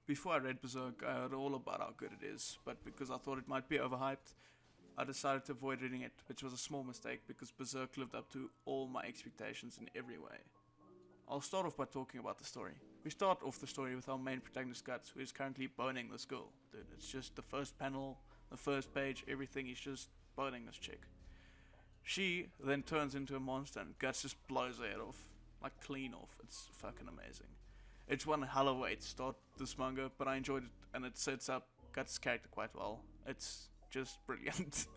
Before I read Berserk, I heard all about how good it is, but because I thought it might be overhyped, I decided to avoid reading it, which was a small mistake because Berserk lived up to all my expectations in every way. I'll start off by talking about the story. We start off the story with our main protagonist Guts, who is currently boning this girl. Dude, it's just the first panel, the first page, everything is just boning this chick. She then turns into a monster and Guts just blows her head off. Like clean off. It's fucking amazing. It's one hell of a way to start this manga, but I enjoyed it and it sets up Guts' character quite well. It's just brilliant.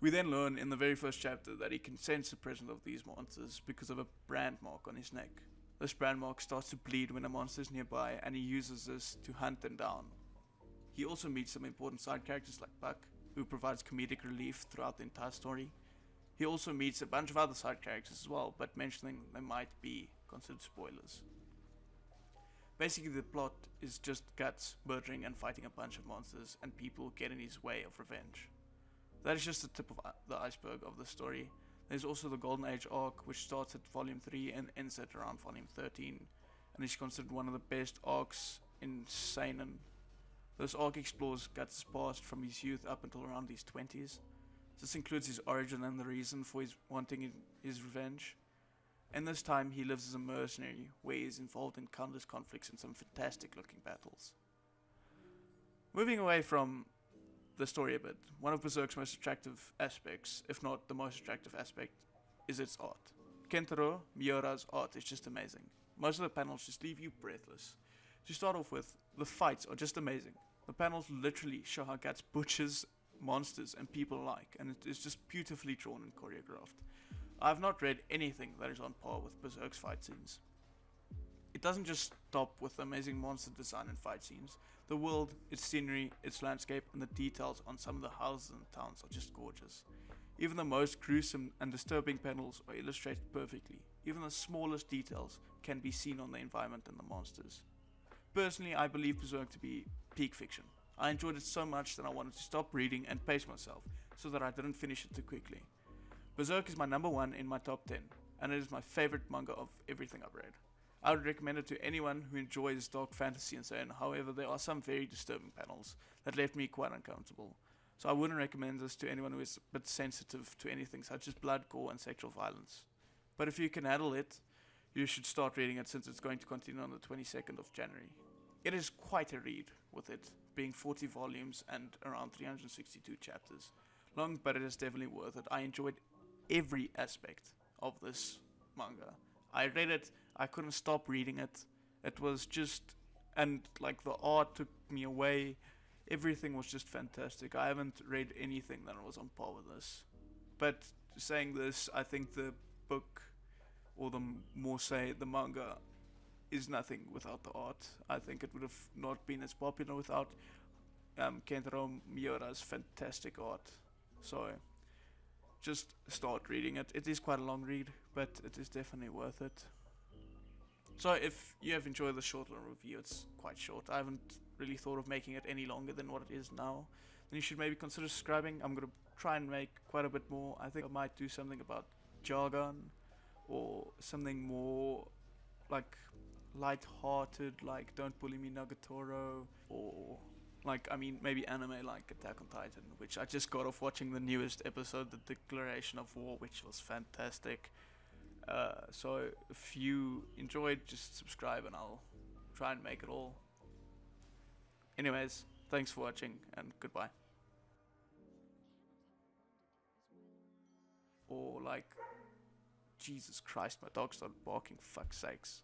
We then learn in the very first chapter that he can sense the presence of these monsters because of a brand mark on his neck. This brand mark starts to bleed when a monster is nearby and he uses this to hunt them down. He also meets some important side characters like Buck, who provides comedic relief throughout the entire story. He also meets a bunch of other side characters as well, but mentioning they might be considered spoilers. Basically the plot is just Guts murdering and fighting a bunch of monsters and people get in his way of revenge. That is just the tip of the iceberg of the story. There's also the Golden Age arc, which starts at volume 3 and ends at around volume 13, and is considered one of the best arcs in seinen. This arc explores Guts' past from his youth up until around his 20s. This includes his origin and the reason for his wanting his revenge. In this time, he lives as a mercenary, where he is involved in countless conflicts and some fantastic looking battles. Moving away from the story a bit, one of Berserk's most attractive aspects, if not the most attractive aspect, is its art. Kentaro Miura's art is just amazing. Most of the panels just leave you breathless. To start off with, the fights are just amazing. The panels literally show how Guts butchers monsters and people alike, and it is just beautifully drawn and choreographed. I have not read anything that is on par with Berserk's fight scenes. It doesn't just stop with amazing monster design and fight scenes. The world, its scenery, its landscape, and the details on some of the houses and towns are just gorgeous. Even the most gruesome and disturbing panels are illustrated perfectly. Even the smallest details can be seen on the environment and the monsters. Personally, I believe Berserk to be peak fiction. I enjoyed it so much that I wanted to stop reading and pace myself, so that I didn't finish it too quickly. Berserk is my number 1 in my top 10, and it is my favorite manga of everything I've read. I would recommend it to anyone who enjoys dark fantasy and so on. However, there are some very disturbing panels that left me quite uncomfortable, so I wouldn't recommend this to anyone who is a bit sensitive to anything such as blood, gore and sexual violence. But if you can handle it, you should start reading it since it's going to continue on the 22nd of January. It is quite a read, with it being 40 volumes and around 362 chapters. Long, but it is definitely worth it. I enjoyed every aspect of this manga. I read it, I couldn't stop reading it. It was just, and like the art took me away. Everything was just fantastic. I haven't read anything that was on par with this. But saying this, I think the book, or more say the manga, is nothing without the art. I think it would have not been as popular without Kentaro Miura's fantastic art. So just start reading it. It is quite a long read, but it is definitely worth it. So if you have enjoyed the short little review, it's quite short. I haven't really thought of making it any longer than what it is now. Then you should maybe consider subscribing. I'm going to try and make quite a bit more. I think I might do something about jargon, or something more like light-hearted, like Don't Bully Me Nagatoro, or like, I mean, maybe anime like Attack on Titan, which I just got off watching the newest episode, The Declaration of War, which was fantastic. So if you enjoyed, just subscribe and I'll try and make it all. Anyways, thanks for watching and goodbye. Or like, Jesus Christ, my dog started barking, fuck's sakes.